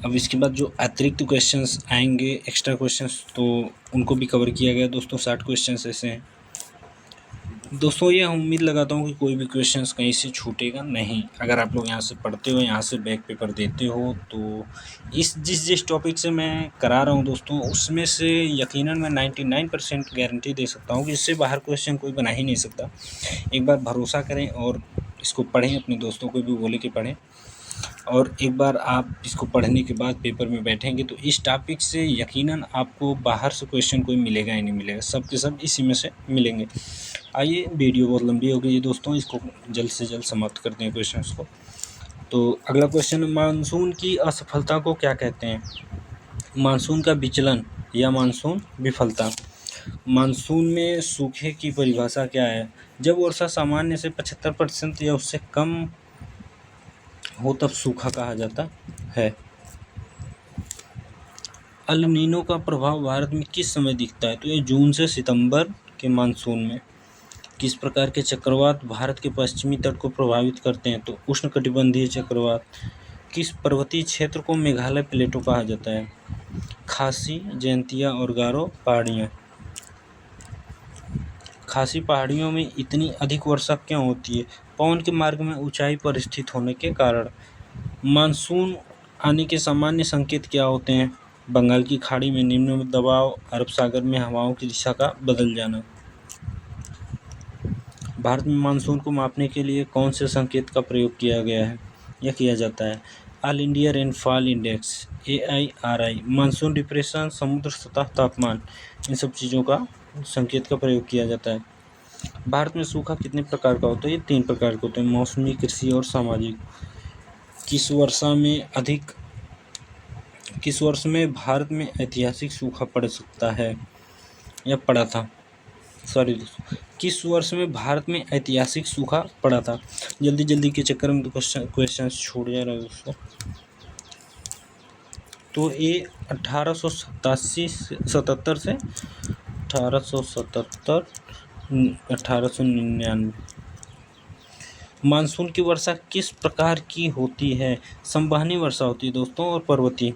अब इसके बाद जो अतिरिक्त क्वेश्चंस आएंगे, एक्स्ट्रा क्वेश्चंस, तो उनको भी कवर किया गया दोस्तों। 60 क्वेश्चंस ऐसे हैं दोस्तों। ये उम्मीद लगाता हूँ कि कोई भी क्वेश्चंस कहीं से छूटेगा नहीं। अगर आप लोग यहाँ से पढ़ते हो, यहाँ से बैक पेपर देते हो, तो जिस टॉपिक से मैं करा रहा हूँ दोस्तों, उसमें से यकीनन मैं 99% गारंटी दे सकता हूँ कि इससे बाहर क्वेश्चन कोई बना ही नहीं सकता। एक बार भरोसा करें और इसको पढ़ें, अपने दोस्तों को भी बोले कि पढ़ें, और एक बार आप इसको पढ़ने के बाद पेपर में बैठेंगे तो इस टॉपिक से यकीनन आपको बाहर से क्वेश्चन कोई मिलेगा ही नहीं मिलेगा, सब के सब इसी में से मिलेंगे। आइए, वीडियो बहुत लंबी हो गई है दोस्तों, इसको जल्द से जल्द समाप्त करते हैं क्वेश्चंस को। तो अगला क्वेश्चन, मानसून की असफलता को क्या कहते हैं? मानसून का विचलन या मानसून विफलता। मानसून में सूखे की परिभाषा क्या है? जब वर्षा सामान्य से 75% या उससे कम हो तब सूखा कहा जाता है। अल नीनो का प्रभाव भारत में किस समय दिखता है? तो ये जून से सितंबर के मानसून में। किस प्रकार के चक्रवात भारत के पश्चिमी तट को प्रभावित करते हैं? तो उष्णकटिबंधीय चक्रवात। किस पर्वतीय क्षेत्र को मेघालय प्लेटो कहा जाता है? खासी, जयंतिया और गारो पहाड़ियाँ। खासी पहाड़ियों में इतनी अधिक वर्षा क्यों होती है? पवन के मार्ग में ऊंचाई पर स्थित होने के कारण। मानसून आने के सामान्य संकेत क्या होते हैं? बंगाल की खाड़ी में निम्न दबाव, अरब सागर में हवाओं की दिशा का बदल जाना। भारत में मानसून को मापने के लिए कौन से संकेत का प्रयोग किया गया है या किया जाता है? All India rainfall index, AIRI, monsoon depression, समुद्र सतह तापमान, इन सब चीज़ों का संकेत का प्रयोग किया जाता है। भारत में सूखा कितने प्रकार का होता है? ये 3 प्रकार के होते हैं, मौसमी, कृषि और सामाजिक। किस वर्ष में भारत में ऐतिहासिक सूखा पड़ सकता है या पड़ा था? किस वर्ष में भारत में ऐतिहासिक सूखा पड़ा था? जल्दी के चक्कर में तो क्वेश्चन छूट जा रहा है दोस्तों। तो ये 1877 से 1877 1899। मानसून की वर्षा किस प्रकार की होती है? संवहनी वर्षा होती है दोस्तों और पर्वतीय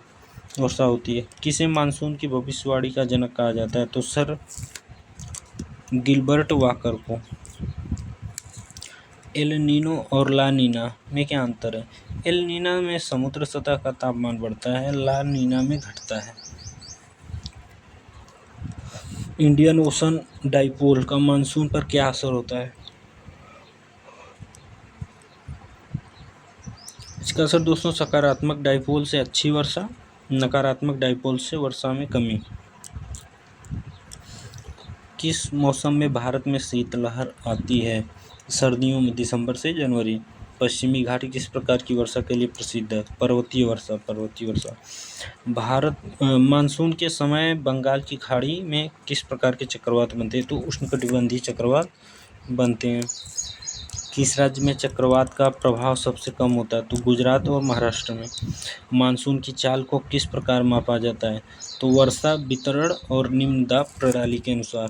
वर्षा होती है। किसे मानसून की भविष्यवाणी का जनक कहा जाता है? तो सर गिलबर्ट वाकर को। एल नीनो और ला नीना में क्या अंतर है? एल नीना में समुद्र सतह का तापमान बढ़ता है, ला नीना में घटता है। इंडियन ओशन डाइपोल का मानसून पर क्या असर होता है? इसका असर दोस्तों सकारात्मक डाइपोल से अच्छी वर्षा, नकारात्मक डाइपोल से वर्षा में कमी। किस मौसम में भारत में शीतलहर आती है? सर्दियों में दिसंबर से जनवरी। पश्चिमी घाटी किस प्रकार की वर्षा के लिए प्रसिद्ध है? पर्वतीय वर्षा, पर्वतीय वर्षा। मानसून के समय बंगाल की खाड़ी में किस प्रकार के चक्रवात बनते हैं? तो उष्णकटिबंधीय चक्रवात बनते हैं। किस राज्य में चक्रवात का प्रभाव सबसे कम होता है? तो गुजरात और महाराष्ट्र में। मानसून की चाल को किस प्रकार मापा जाता है? तो वर्षा वितरण और निम्न दाब प्रणाली के अनुसार।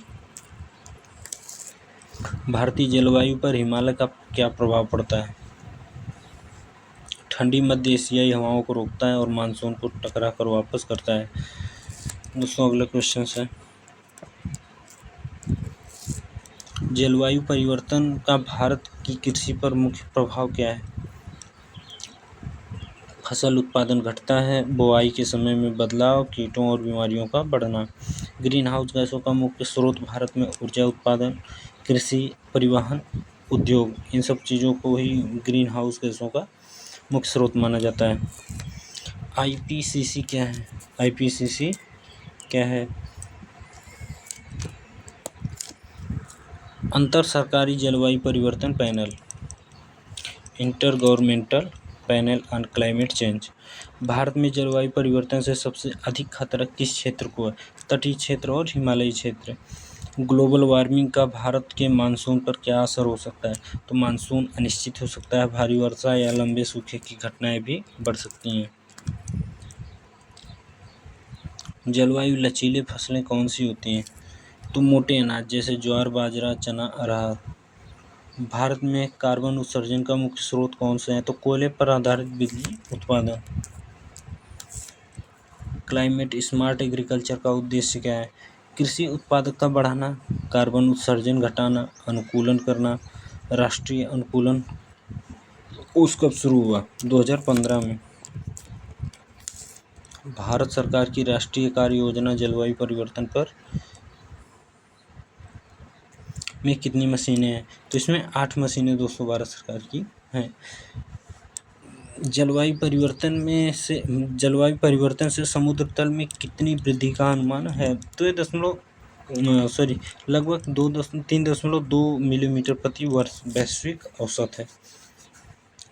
भारतीय जलवायु पर हिमालय का क्या प्रभाव पड़ता है? ठंडी मध्य एशियाई हवाओं को रोकता है और मानसून को टकरा कर वापस करता है। दोस्तों अगला क्वेश्चन है, जलवायु परिवर्तन का भारत की कृषि पर मुख्य प्रभाव क्या है? फसल उत्पादन घटता है, बुआई के समय में बदलाव, कीटों और बीमारियों का बढ़ना। ग्रीन हाउस गैसों का मुख्य स्रोत भारत में ऊर्जा उत्पादन, कृषि, परिवहन, उद्योग, इन सब चीज़ों को ही ग्रीन हाउस गैसों का मुख्य स्रोत माना जाता है। आईपीसीसी क्या है? आईपीसीसी क्या है? अंतर सरकारी जलवायु परिवर्तन panel, inter governmental panel on climate change. Bharat में जलवायु परिवर्तन से सबसे अधिक खतरा किस क्षेत्र को है? तटीय क्षेत्र और हिमालयी क्षेत्र। ग्लोबल वार्मिंग का भारत के मानसून पर क्या असर हो सकता है? तो मानसून अनिश्चित हो सकता है, भारी वर्षा या लंबे सूखे की घटनाएं भी बढ़ सकती हैं। जलवायु लचीले फसलें कौन सी होती हैं? तो मोटे अनाज जैसे ज्वार, बाजरा, चना, अरहर। भारत में कार्बन उत्सर्जन का मुख्य स्रोत कौन से हैं? तो कोयले पर आधारित बिजली उत्पादन। क्लाइमेट स्मार्ट एग्रीकल्चर का उद्देश्य क्या है? कृषि उत्पादकता बढ़ाना, कार्बन उत्सर्जन घटाना, अनुकूलन करना। राष्ट्रीय अनुकूलन कोष कब शुरू हुआ? 2015 में। भारत सरकार की राष्ट्रीय कार्य योजना जलवायु परिवर्तन पर में कितनी मशीनें हैं? तो इसमें 8 मशीनें दोस्तों भारत सरकार की हैं। जलवायु परिवर्तन से समुद्र तल में कितनी वृद्धि का अनुमान है? तो ये लगभग 3.2 मिलीमीटर प्रति वर्ष वैश्विक औसत है।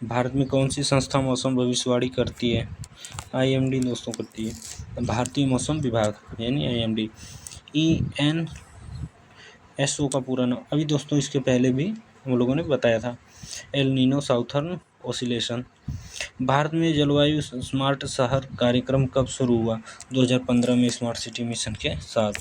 भारत में कौन सी संस्था मौसम भविष्यवाणी करती है? आईएमडी दोस्तों करती है, भारतीय मौसम विभाग यानी आईएमडी। ENSO का पूरा नाम अभी दोस्तों इसके पहले भी हम लोगों ने बताया था, El Nino southern oscillation. Bharat में जलवायु स्मार्ट शहर कार्यक्रम कब शुरू हुआ? 2015 में स्मार्ट सिटी मिशन के साथ।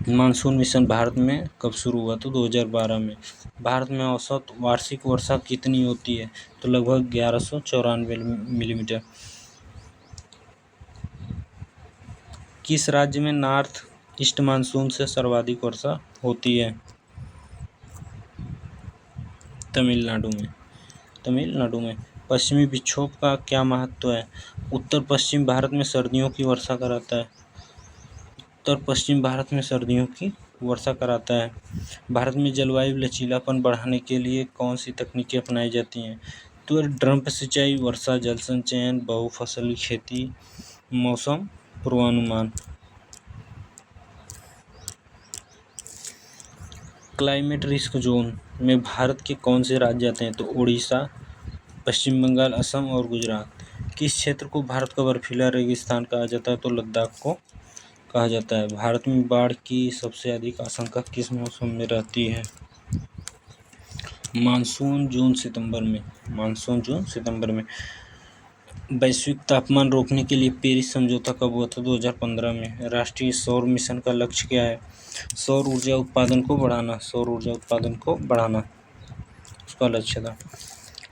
मानसून मिशन भारत में कब शुरू हुआ? तो 2012 में। भारत में औसत वार्षिक वर्षा कितनी होती है? तो लगभग 1194 मिलीमीटर। किस राज्य में नॉर्थ ईस्ट मानसून से सर्वाधिक वर्षा होती है? तमिलनाडु में। पश्चिमी विक्षोभ का क्या महत्व है? उत्तर पश्चिम भारत में सर्दियों की वर्षा कराता है। उत्तर पश्चिम भारत में सर्दियों की वर्षा कराता है। भारत में जलवायु लचीलापन बढ़ाने के लिए कौन सी तकनीकें अपनाई जाती हैं? तो ड्रम सिंचाई, वर्षा जल संचयन, बहुफसली खेती, मौसम पूर्वानुमान। क्लाइमेट रिस्क जोन में भारत के कौन से राज्य आते हैं? तो उड़ीसा, पश्चिम बंगाल, असम और गुजरात। किस क्षेत्र को भारत का बर्फीला रेगिस्तान कहा जाता है? तो लद्दाख को कहा जाता है। भारत में बाढ़ की सबसे अधिक आशंका किस मौसम में रहती है? मानसून जून सितंबर में। वैश्विक तापमान रोकने के लिए पेरिस समझौता कब हुआ था? 2015 में। राष्ट्रीय सौर मिशन का लक्ष्य क्या है? सौर ऊर्जा उत्पादन को बढ़ाना। सौर ऊर्जा उत्पादन को बढ़ाना उसका लक्ष्य था।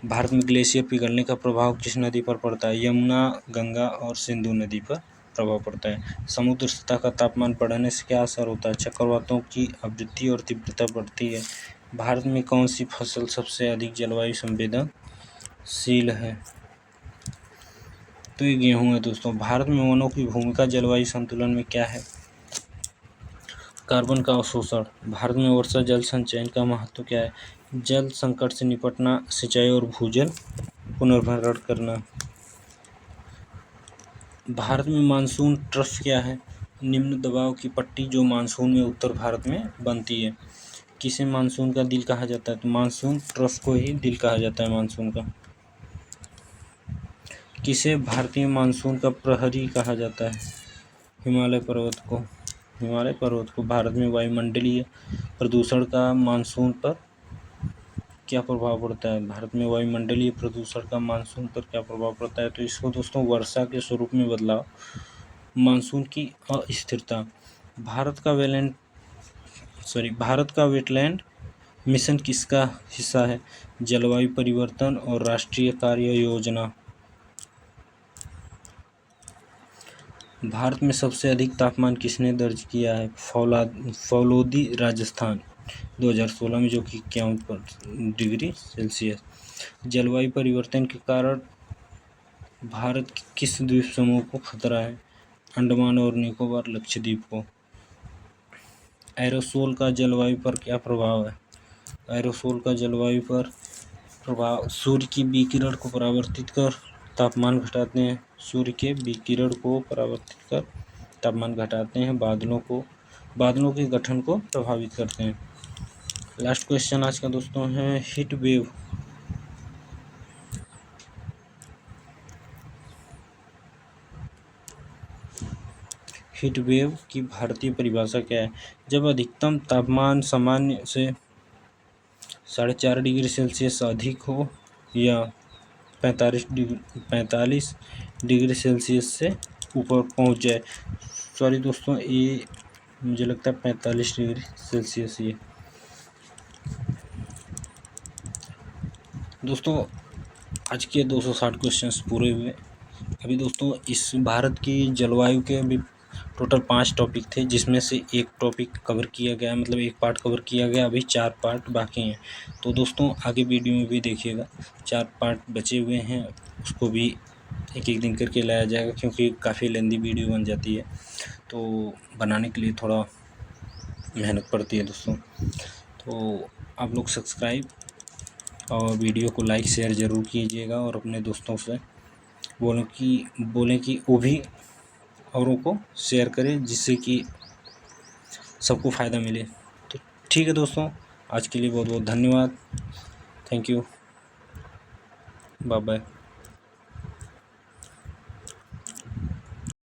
भारत में ग्लेशियर पिघलने का प्रभाव किस नदी पर पड़ता है? यमुना, गंगा और सिंधु नदी पर प्रभाव पड़ता है। समुद्र सतह का तापमान बढ़ने से क्या असर होता है? चक्रवातों की आवृत्ति और तीव्रता बढ़ती है। भारत में कौन सी फसल सबसे अधिक जलवायु संवेदनशील है? तो ये गेहूँ है दोस्तों। भारत में वनों की भूमिका जलवायु संतुलन में क्या है? कार्बन का अवशोषण। भारत में वर्षा जल संचयन का महत्व क्या है? जल संकट से निपटना, सिंचाई और भूजल पुनर्भरण करना। भारत में मानसून ट्रफ क्या है? निम्न दबाव की पट्टी जो मानसून में उत्तर भारत में बनती है। किसे मानसून का दिल कहा जाता है? तो मानसून ट्रफ को ही दिल कहा जाता है मानसून का। किसे भारतीय मानसून का प्रहरी कहा जाता है? हिमालय पर्वत को। हिमालय पर्वत को। भारत में वायुमंडलीय प्रदूषण का मानसून पर क्या प्रभाव पड़ता है? भारत में वायुमंडलीय प्रदूषण का मानसून पर क्या प्रभाव पड़ता है? तो इसको दोस्तों वर्षा के स्वरूप में बदलाव, मानसून की अस्थिरता। भारत का वेटलैंड मिशन किसका हिस्सा है? जलवायु परिवर्तन और राष्ट्रीय कार्य योजना। भारत में सबसे अधिक तापमान किसने दर्ज किया है? फौलोदी, राजस्थान, 2016 में, जो कि 51 डिग्री सेल्सियस। जलवायु परिवर्तन के कारण भारत के किस द्वीप समूह को खतरा है? अंडमान और निकोबार, लक्षद्वीप को। एरोसोल का जलवायु पर क्या प्रभाव है? एरोसोल का जलवायु पर प्रभाव सूर्य की विकिरण को परावर्तित कर तापमान घटाते हैं। सूर्य के विकिरण को परावर्तित कर तापमान घटाते हैं। बादलों के गठन को प्रभावित करते हैं। लास्ट क्वेश्चन आज का दोस्तों है हीट वेव। हीट वेव की भारतीय परिभाषा क्या है? जब अधिकतम तापमान सामान्य से 4.5 डिग्री सेल्सियस अधिक हो या 45 डिग्री सेल्सियस से ऊपर पहुंच जाए। सॉरी दोस्तों, ये मुझे लगता है 45 डिग्री सेल्सियस ये। दोस्तों आज के 260 क्वेश्चंस पूरे हुए। अभी दोस्तों इस भारत की जलवायु के अभी टोटल 5 टॉपिक थे, जिसमें से एक टॉपिक कवर किया गया, मतलब एक पार्ट कवर किया गया। अभी 4 पार्ट बाकी हैं। तो दोस्तों आगे वीडियो में भी देखिएगा, 4 पार्ट बचे हुए हैं, उसको भी एक एक दिन करके लाया जाएगा, क्योंकि काफ़ी लेंदी वीडियो बन जाती है, तो बनाने के लिए थोड़ा मेहनत पड़ती है दोस्तों। तो आप लोग सब्सक्राइब और वीडियो को लाइक शेयर ज़रूर कीजिएगा, और अपने दोस्तों से बोलें कि वो भी औरों को शेयर करें, जिससे कि सबको फ़ायदा मिले। तो ठीक है दोस्तों, आज के लिए बहुत बहुत धन्यवाद। Thank you. Bye bye.